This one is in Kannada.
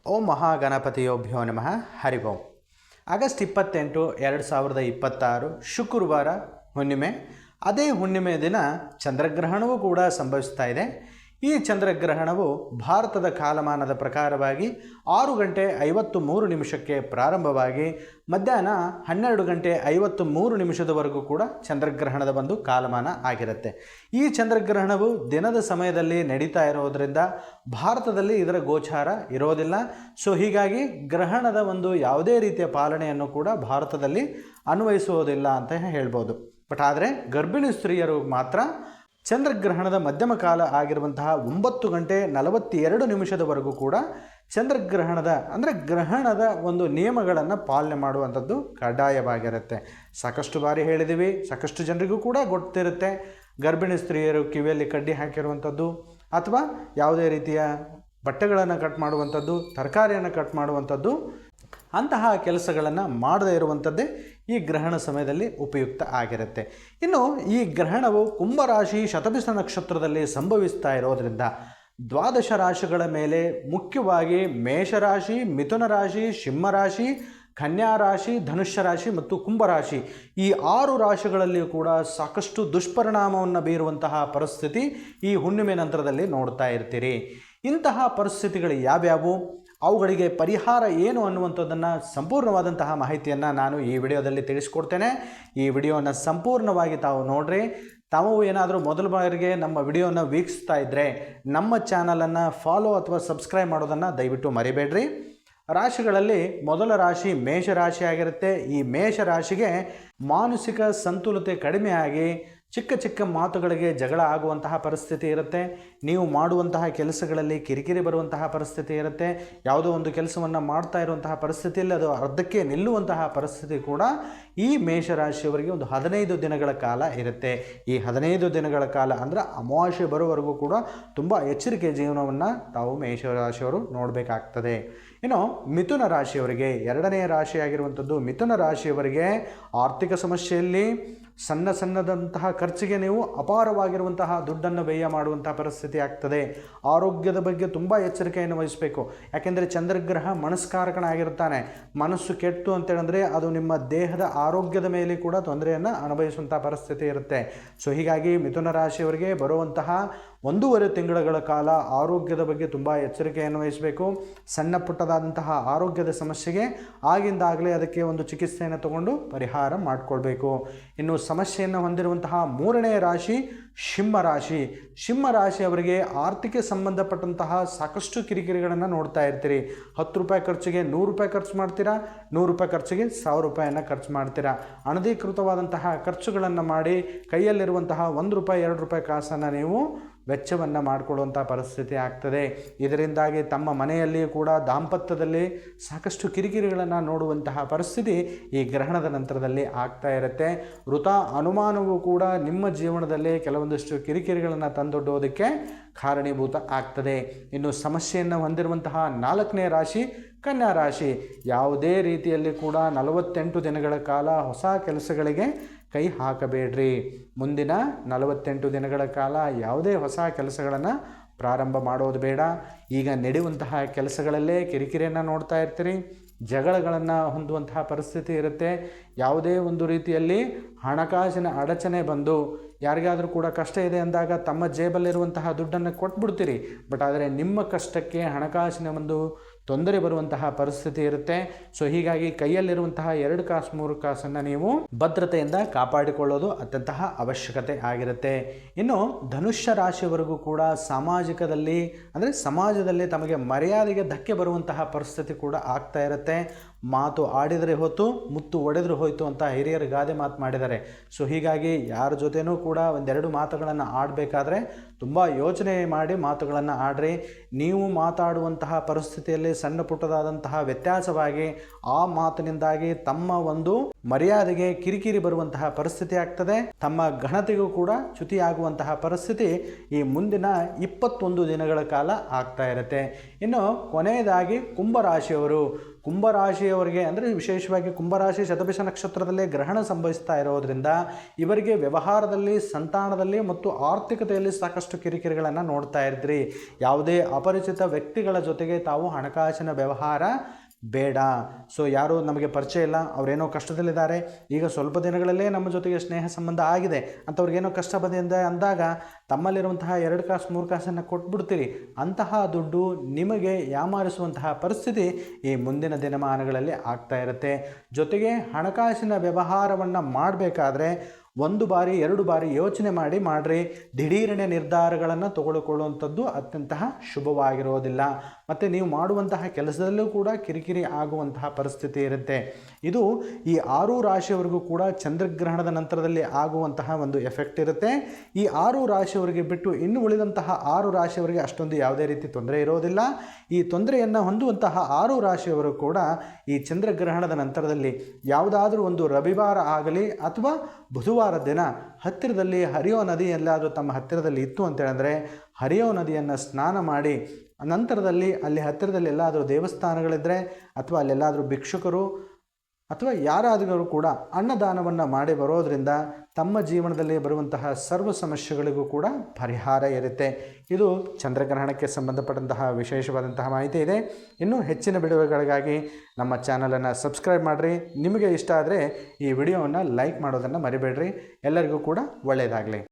ಓಂ ಮಹಾಗಣಪತಿಯೋಭ್ಯೋ ನಮಃ. ಹರಿ ಓಂ. ಆಗಸ್ಟ್ 28, 2026 ಶುಕ್ರವಾರ ಹುಣ್ಣಿಮೆ. ಅದೇ ಹುಣ್ಣಿಮೆ ದಿನ ಚಂದ್ರಗ್ರಹಣವೂ ಕೂಡ ಸಂಭವಿಸ್ತಾ ಇದೆ. ಈ ಚಂದ್ರಗ್ರಹಣವು ಭಾರತದ ಕಾಲಮಾನದ ಪ್ರಕಾರವಾಗಿ 6:53 ಪ್ರಾರಂಭವಾಗಿ ಮಧ್ಯಾಹ್ನ 12:53 ಕೂಡ ಚಂದ್ರಗ್ರಹಣದ ಒಂದು ಕಾಲಮಾನ ಆಗಿರುತ್ತೆ. ಈ ಚಂದ್ರಗ್ರಹಣವು ದಿನದ ಸಮಯದಲ್ಲಿ ನಡೀತಾ ಇರೋದರಿಂದ ಭಾರತದಲ್ಲಿ ಇದರ ಗೋಚಾರ ಇರೋದಿಲ್ಲ. ಸೊ ಹೀಗಾಗಿ ಗ್ರಹಣದ ಒಂದು ಯಾವುದೇ ರೀತಿಯ ಪಾಲನೆಯನ್ನು ಕೂಡ ಭಾರತದಲ್ಲಿ ಅನ್ವಯಿಸುವುದಿಲ್ಲ ಅಂತ ಹೇಳ್ಬೋದು. ಬಟ್ ಆದರೆ ಗರ್ಭಿಣಿ ಸ್ತ್ರೀಯರು ಮಾತ್ರ ಚಂದ್ರಗ್ರಹಣದ ಮಧ್ಯಮ ಕಾಲ ಆಗಿರುವಂತಹ 9:42 ಕೂಡ ಚಂದ್ರಗ್ರಹಣದ ಗ್ರಹಣದ ಒಂದು ನಿಯಮಗಳನ್ನು ಪಾಲನೆ ಮಾಡುವಂಥದ್ದು ಕಡ್ಡಾಯವಾಗಿರುತ್ತೆ. ಸಾಕಷ್ಟು ಬಾರಿ ಹೇಳಿದ್ದೀವಿ, ಸಾಕಷ್ಟು ಜನರಿಗೂ ಕೂಡ ಗೊತ್ತಿರುತ್ತೆ. ಗರ್ಭಿಣಿ ಸ್ತ್ರೀಯರು ಕಿವಿಯಲ್ಲಿ ಕಡ್ಡಿ ಹಾಕಿರುವಂಥದ್ದು ಅಥವಾ ಯಾವುದೇ ರೀತಿಯ ಬಟ್ಟೆಗಳನ್ನು ಕಟ್ ಮಾಡುವಂಥದ್ದು, ತರಕಾರಿಯನ್ನು ಕಟ್ ಮಾಡುವಂಥದ್ದು, ಅಂತಹ ಕೆಲಸಗಳನ್ನು ಮಾಡದೇ ಇರುವಂಥದ್ದೇ ಈ ಗ್ರಹಣ ಸಮಯದಲ್ಲಿ ಉಪಯುಕ್ತ ಆಗಿರುತ್ತೆ. ಇನ್ನು ಈ ಗ್ರಹಣವು ಕುಂಭರಾಶಿ ಶತಭಿಷ ನಕ್ಷತ್ರದಲ್ಲಿ ಸಂಭವಿಸ್ತಾ ಇರೋದರಿಂದ ದ್ವಾದಶ ರಾಶಿಗಳ ಮೇಲೆ ಮುಖ್ಯವಾಗಿ ಮೇಷರಾಶಿ, ಮಿಥುನ ರಾಶಿ, ಸಿಂಹರಾಶಿ, ಕನ್ಯಾ ರಾಶಿ, ಧನುಷ್ಯ ರಾಶಿ ಮತ್ತು ಕುಂಭರಾಶಿ ಈ 6 ರಾಶಿಗಳಲ್ಲಿಯೂ ಕೂಡ ಸಾಕಷ್ಟು ದುಷ್ಪರಿಣಾಮವನ್ನು ಬೀರುವಂತಹ ಪರಿಸ್ಥಿತಿ ಈ ಹುಣ್ಣಿಮೆ ನಂತರದಲ್ಲಿ ನೋಡ್ತಾ ಇರ್ತೀರಿ. ಇಂತಹ ಪರಿಸ್ಥಿತಿಗಳು ಯಾವ್ಯಾವು, ಅವುಗಳಿಗೆ ಪರಿಹಾರ ಏನು ಅನ್ನುವಂಥದ್ದನ್ನು ಸಂಪೂರ್ಣವಾದಂತಹ ಮಾಹಿತಿಯನ್ನು ನಾನು ಈ ವಿಡಿಯೋದಲ್ಲಿ ತಿಳಿಸ್ಕೊಡ್ತೇನೆ. ಈ ವಿಡಿಯೋನ ಸಂಪೂರ್ಣವಾಗಿ ತಾವು ನೋಡ್ರಿ. ತಾವು ಏನಾದರೂ ಮೊದಲ ಬಾರಿಗೆ ನಮ್ಮ ವಿಡಿಯೋನ ವೀಕ್ಷಿಸ್ತಾ ಇದ್ದರೆ ನಮ್ಮ ಚಾನಲನ್ನು ಫಾಲೋ ಅಥವಾ ಸಬ್ಸ್ಕ್ರೈಬ್ ಮಾಡೋದನ್ನು ದಯವಿಟ್ಟು ಮರಿಬೇಡ್ರಿ. ರಾಶಿಗಳಲ್ಲಿ ಮೊದಲ ರಾಶಿ ಮೇಷರಾಶಿ ಆಗಿರುತ್ತೆ. ಈ ಮೇಷರಾಶಿಗೆ ಮಾನಸಿಕ ಸಂತುಲತೆ ಕಡಿಮೆಯಾಗಿ ಚಿಕ್ಕ ಚಿಕ್ಕ ಮಾತುಗಳಿಗೆ ಜಗಳ ಆಗುವಂತಹ ಪರಿಸ್ಥಿತಿ ಇರುತ್ತೆ. ನೀವು ಮಾಡುವಂತಹ ಕೆಲಸಗಳಲ್ಲಿ ಕಿರಿಕಿರಿ ಬರುವಂತಹ ಪರಿಸ್ಥಿತಿ ಇರುತ್ತೆ. ಯಾವುದೋ ಒಂದು ಕೆಲಸವನ್ನು ಮಾಡ್ತಾ ಇರುವಂತಹ ಪರಿಸ್ಥಿತಿಯಲ್ಲಿ ಅದು ಅರ್ಧಕ್ಕೆ ನಿಲ್ಲುವಂತಹ ಪರಿಸ್ಥಿತಿ ಕೂಡ ಈ ಮೇಷರಾಶಿಯವರಿಗೆ ಒಂದು 15 ದಿನಗಳ ಕಾಲ ಇರುತ್ತೆ. ಈ 15 ದಿನಗಳ ಕಾಲ ಅಂದರೆ ಅಮಾವಾಸ್ಯೆ ಬರುವವರೆಗೂ ಕೂಡ ತುಂಬ ಎಚ್ಚರಿಕೆ ಜೀವನವನ್ನು ತಾವು ಮೇಷರಾಶಿಯವರು ನೋಡಬೇಕಾಗ್ತದೆ. ಇನ್ನು ಮಿಥುನ ರಾಶಿಯವರಿಗೆ 2ನೇ ರಾಶಿಯಾಗಿರುವಂಥದ್ದು ಮಿಥುನ ರಾಶಿಯವರಿಗೆ ಆರ್ಥಿಕ ಸಮಸ್ಯೆಯಲ್ಲಿ ಸಣ್ಣದಂತಹ ಖರ್ಚಿಗೆ ನೀವು ಅಪಾರವಾಗಿರುವಂತಹ ದುಡ್ಡನ್ನು ವ್ಯಯ ಮಾಡುವಂತಹ ಪರಿಸ್ಥಿತಿ ಆಗ್ತದೆ. ಆರೋಗ್ಯದ ಬಗ್ಗೆ ತುಂಬ ಎಚ್ಚರಿಕೆಯನ್ನು ವಹಿಸಬೇಕು. ಯಾಕೆಂದರೆ ಚಂದ್ರಗ್ರಹ ಮನಸ್ಕಾರಕನಾಗಿರ್ತಾನೆ. ಮನಸ್ಸು ಕೆಟ್ಟು ಅಂತೇಳಿದ್ರೆ ಅದು ನಿಮ್ಮ ದೇಹದ ಆರೋಗ್ಯದ ಮೇಲೆ ಕೂಡ ತೊಂದರೆಯನ್ನು ಅನುಭವಿಸುವಂಥ ಪರಿಸ್ಥಿತಿ ಇರುತ್ತೆ. ಸೊ ಹೀಗಾಗಿ ಮಿಥುನ ರಾಶಿಯವರಿಗೆ ಬರುವಂತಹ 1.5 ತಿಂಗಳ ಕಾಲ ಆರೋಗ್ಯದ ಬಗ್ಗೆ ತುಂಬ ಎಚ್ಚರಿಕೆಯನ್ನು ವಹಿಸಬೇಕು. ಸಣ್ಣ ಪುಟ್ಟದಾದಂತಹ ಆರೋಗ್ಯದ ಸಮಸ್ಯೆಗೆ ಆಗಿಂದಾಗಲೇ ಅದಕ್ಕೆ ಒಂದು ಚಿಕಿತ್ಸೆಯನ್ನು ತಗೊಂಡು ಪರಿಹಾರ ಮಾಡಿಕೊಳ್ಬೇಕು. ಇನ್ನು ಸಮಸ್ಯೆಯನ್ನು ಹೊಂದಿರುವಂತಹ 3ನೇ ರಾಶಿ ಸಿಂಹರಾಶಿ. ಸಿಂಹರಾಶಿಯವರಿಗೆ ಆರ್ಥಿಕ ಸಂಬಂಧಪಟ್ಟಂತಹ ಸಾಕಷ್ಟು ಕಿರಿಕಿರಿಗಳನ್ನು ನೋಡ್ತಾ ಇರ್ತೀರಿ. 10 ರೂಪಾಯಿ ಖರ್ಚಿಗೆ 100 ರೂಪಾಯಿ ಖರ್ಚು ಮಾಡ್ತೀರಾ, 100 ರೂಪಾಯಿ ಖರ್ಚಿಗೆ 1000 ರೂಪಾಯಿಯನ್ನು ಖರ್ಚು ಮಾಡ್ತೀರಾ. ಅನಧಿಕೃತವಾದಂತಹ ಖರ್ಚುಗಳನ್ನು ಮಾಡಿ ಕೈಯಲ್ಲಿರುವಂತಹ 1 ರೂಪಾಯಿ 2 ರೂಪಾಯಿ ಕಾಸನ್ನು ನೀವು ವೆಚ್ಚವನ್ನು ಮಾಡಿಕೊಳ್ಳುವಂಥ ಪರಿಸ್ಥಿತಿ ಆಗ್ತದೆ. ಇದರಿಂದಾಗಿ ತಮ್ಮ ಮನೆಯಲ್ಲಿಯೂ ಕೂಡ ದಾಂಪತ್ಯದಲ್ಲಿ ಸಾಕಷ್ಟು ಕಿರಿಕಿರಿಗಳನ್ನು ನೋಡುವಂತಹ ಪರಿಸ್ಥಿತಿ ಈ ಗ್ರಹಣದ ನಂತರದಲ್ಲಿ ಆಗ್ತಾ ಇರುತ್ತೆ. ವೃಥ ಅನುಮಾನವೂ ಕೂಡ ನಿಮ್ಮ ಜೀವನದಲ್ಲಿ ಕೆಲವೊಂದಿಷ್ಟು ಕಿರಿಕಿರಿಗಳನ್ನು ತಂದೊಡ್ಡೋದಕ್ಕೆ ಕಾರಣೀಭೂತ ಆಗ್ತದೆ. ಇನ್ನು ಸಮಸ್ಯೆಯನ್ನು ಹೊಂದಿರುವಂತಹ 4ನೇ ರಾಶಿ ಕನ್ಯಾ ರಾಶಿ. ಯಾವುದೇ ರೀತಿಯಲ್ಲಿ ಕೂಡ 48 ದಿನಗಳ ಕಾಲ ಹೊಸ ಕೆಲಸಗಳಿಗೆ ಕೈ ಹಾಕಬೇಡ್ರಿ. ಮುಂದಿನ 48 ದಿನಗಳ ಕಾಲ ಯಾವುದೇ ಹೊಸ ಕೆಲಸಗಳನ್ನು ಪ್ರಾರಂಭ ಮಾಡೋದು ಬೇಡ. ಈಗ ನಡೆಯುವಂತಹ ಕೆಲಸಗಳಲ್ಲೇ ಕಿರಿಕಿರಿಯನ್ನು ನೋಡ್ತಾ ಇರ್ತೀರಿ. ಜಗಳಗಳನ್ನು ಹೊಂದುವಂತಹ ಪರಿಸ್ಥಿತಿ ಇರುತ್ತೆ. ಯಾವುದೇ ಒಂದು ರೀತಿಯಲ್ಲಿ ಹಣಕಾಸಿನ ಅಡಚಣೆ ಬಂದು ಯಾರಿಗಾದರೂ ಕೂಡ ಕಷ್ಟ ಇದೆ ಅಂದಾಗ ತಮ್ಮ ಜೇಬಲ್ಲಿರುವಂತಹ ದುಡ್ಡನ್ನು ಕೊಟ್ಬಿಡ್ತೀರಿ. ಬಟ್ ಆದರೆ ನಿಮ್ಮ ಕಷ್ಟಕ್ಕೆ ಹಣಕಾಸಿನ ಒಂದು ತೊಂದರೆ ಬರುವಂತಹ ಪರಿಸ್ಥಿತಿ ಇರುತ್ತೆ. ಸೊ ಹೀಗಾಗಿ ಕೈಯಲ್ಲಿರುವಂತಹ 2 ಕಾಸು 3 ಕಾಸನ್ನು ನೀವು ಭದ್ರತೆಯಿಂದ ಕಾಪಾಡಿಕೊಳ್ಳೋದು ಅತ್ಯಂತಹ ಅವಶ್ಯಕತೆ ಆಗಿರುತ್ತೆ. ಇನ್ನು ಧನುಷ್ಯ ರಾಶಿಯವರೆಗೂ ಕೂಡ ಸಮಾಜದಲ್ಲಿ ತಮಗೆ ಮರ್ಯಾದೆಗೆ ಧಕ್ಕೆ ಬರುವಂತಹ ಪರಿಸ್ಥಿತಿ ಕೂಡ ಆಗ್ತಾ ಇರುತ್ತೆ. ಮಾತು ಆಡಿದರೆ ಹೊತ್ತು ಮುತ್ತು ಒಡೆದರೂ ಹೋಯಿತು ಅಂತ ಹಿರಿಯರು ಗಾದೆ ಮಾತು ಮಾಡಿದ್ದಾರೆ. ಸೊ ಹೀಗಾಗಿ ಯಾರ ಜೊತೆನೂ ಕೂಡ 1-2 ಮಾತುಗಳನ್ನು ಆಡಬೇಕಾದ್ರೆ ತುಂಬ ಯೋಚನೆ ಮಾಡಿ ಮಾತುಗಳನ್ನು ಆಡ್ರಿ. ನೀವು ಮಾತಾಡುವಂತಹ ಪರಿಸ್ಥಿತಿಯಲ್ಲಿ ಸಣ್ಣ ಪುಟ್ಟದಾದಂತಹ ವ್ಯತ್ಯಾಸವಾಗಿ ಆ ಮಾತಿನಿಂದಾಗಿ ತಮ್ಮ ಒಂದು ಮರ್ಯಾದೆಗೆ ಕಿರಿಕಿರಿ ಬರುವಂತಹ ಪರಿಸ್ಥಿತಿ ಆಗ್ತದೆ. ತಮ್ಮ ಘನತೆಗೂ ಕೂಡ ಚ್ಯುತಿಯಾಗುವಂತಹ ಪರಿಸ್ಥಿತಿ ಈ ಮುಂದಿನ 21 ದಿನಗಳ ಕಾಲ ಆಗ್ತಾ ಇರುತ್ತೆ. ಇನ್ನು ಕೊನೆಯದಾಗಿ ಕುಂಭರಾಶಿಯವರಿಗೆ ಅಂದರೆ ವಿಶೇಷವಾಗಿ ಕುಂಭರಾಶಿ ಶತಭಿಷ ನಕ್ಷತ್ರದಲ್ಲೇ ಗ್ರಹಣ ಸಂಭವಿಸ್ತಾ ಇರೋದ್ರಿಂದ ಇವರಿಗೆ ವ್ಯವಹಾರದಲ್ಲಿ, ಸಂತಾನದಲ್ಲಿ ಮತ್ತು ಆರ್ಥಿಕತೆಯಲ್ಲಿ ಸಾಕಷ್ಟು ಸಾಕಷ್ಟು ಕಿರಿಕಿರಿಗಳನ್ನು ನೋಡ್ತಾ ಇರ್ತೀರಿ. ಯಾವುದೇ ಅಪರಿಚಿತ ವ್ಯಕ್ತಿಗಳ ಜೊತೆಗೆ ತಾವು ಹಣಕಾಸಿನ ವ್ಯವಹಾರ ಬೇಡ. ಸೊ ಯಾರು ನಮಗೆ ಪರಿಚಯ ಇಲ್ಲ, ಅವರೇನೋ ಕಷ್ಟದಲ್ಲಿದ್ದಾರೆ, ಈಗ ಸ್ವಲ್ಪ ದಿನಗಳಲ್ಲೇ ನಮ್ಮ ಜೊತೆಗೆ ಸ್ನೇಹ ಸಂಬಂಧ ಆಗಿದೆ ಅಂಥವ್ರಿಗೇನೋ ಕಷ್ಟ ಬಂದಿದೆ ಅಂದಾಗ ತಮ್ಮಲ್ಲಿರುವಂತಹ 2 ಕಾಸು 3 ಕಾಸನ್ನು ಕೊಟ್ಬಿಡ್ತೀರಿ. ಅಂತಹ ದುಡ್ಡು ನಿಮಗೆ ಯಾಮಾರಿಸುವಂತಹ ಪರಿಸ್ಥಿತಿ ಈ ಮುಂದಿನ ದಿನಮಾನಗಳಲ್ಲಿ ಆಗ್ತಾ ಇರುತ್ತೆ. ಜೊತೆಗೆ ಹಣಕಾಸಿನ ವ್ಯವಹಾರವನ್ನು ಮಾಡಬೇಕಾದ್ರೆ 1 ಬಾರಿ 2 ಬಾರಿ ಯೋಚನೆ ಮಾಡಿರಿ. ದಿಢೀರನೆ ನಿರ್ಧಾರಗಳನ್ನು ತೆಗೆದುಕೊಳ್ಳುವಂಥದ್ದು ಅತ್ಯಂತ ಶುಭವಾಗಿರೋದಿಲ್ಲ. ಮತ್ತು ನೀವು ಮಾಡುವಂತಹ ಕೆಲಸದಲ್ಲೂ ಕೂಡ ಕಿರಿಕಿರಿ ಆಗುವಂತಹ ಪರಿಸ್ಥಿತಿ ಇರುತ್ತೆ. ಇದು ಈ 6 ರಾಶಿಯವರಿಗೂ ಕೂಡ ಚಂದ್ರಗ್ರಹಣದ ನಂತರದಲ್ಲಿ ಆಗುವಂತಹ ಒಂದು ಎಫೆಕ್ಟ್ ಇರುತ್ತೆ. ಈ 6 ರಾಶಿಯವರಿಗೆ ಬಿಟ್ಟು ಇನ್ನು ಉಳಿದಂತಹ 6 ರಾಶಿಯವರಿಗೆ ಅಷ್ಟೊಂದು ಯಾವುದೇ ರೀತಿ ತೊಂದರೆ ಇರೋದಿಲ್ಲ. ಈ ತೊಂದರೆಯನ್ನು ಹೊಂದುವಂತಹ 6 ರಾಶಿಯವರು ಕೂಡ ಈ ಚಂದ್ರಗ್ರಹಣದ ನಂತರದಲ್ಲಿ ಯಾವುದಾದ್ರೂ ಒಂದು ರವಿವಾರ ಆಗಲಿ ಅಥವಾ ಬುಧವಾರ ದಿನ ಹತ್ತಿರದಲ್ಲಿ ಹರಿಯೋ ನದಿ ಎಲ್ಲಾದರೂ ತಮ್ಮ ಹತ್ತಿರದಲ್ಲಿ ಇತ್ತು ಅಂತೇಳಿದ್ರೆ ಹರಿಯೋ ನದಿಯನ್ನು ಸ್ನಾನ ಮಾಡಿ ನಂತರದಲ್ಲಿ ಅಲ್ಲಿ ಹತ್ತಿರದಲ್ಲಿ ಎಲ್ಲಾದರೂ ದೇವಸ್ಥಾನಗಳಿದ್ದರೆ ಅಥವಾ ಅಲ್ಲೆಲ್ಲಾದರೂ ಭಿಕ್ಷುಕರು ಅಥವಾ ಯಾರಾದರೂ ಕೂಡ ಅನ್ನದಾನವನ್ನು ಮಾಡಿ ಬರೋದರಿಂದ ತಮ್ಮ ಜೀವನದಲ್ಲಿ ಬರುವಂತಹ ಸರ್ವ ಸಮಸ್ಯೆಗಳಿಗೂ ಕೂಡ ಪರಿಹಾರ ಇರುತ್ತೆ. ಇದು ಚಂದ್ರಗ್ರಹಣಕ್ಕೆ ಸಂಬಂಧಪಟ್ಟಂತಹ ವಿಶೇಷವಾದಂತಹ ಮಾಹಿತಿ ಇದೆ. ಇನ್ನೂ ಹೆಚ್ಚಿನ ವಿಡಿಯೋಗಳಿಗಾಗಿ ನಮ್ಮ ಚಾನಲನ್ನು ಸಬ್ಸ್ಕ್ರೈಬ್ ಮಾಡಿರಿ. ನಿಮಗೆ ಇಷ್ಟ ಆದರೆ ಈ ವಿಡಿಯೋವನ್ನು ಲೈಕ್ ಮಾಡೋದನ್ನು ಮರಿಬೇಡ್ರಿ. ಎಲ್ಲರಿಗೂ ಕೂಡ ಒಳ್ಳೆಯದಾಗಲಿ.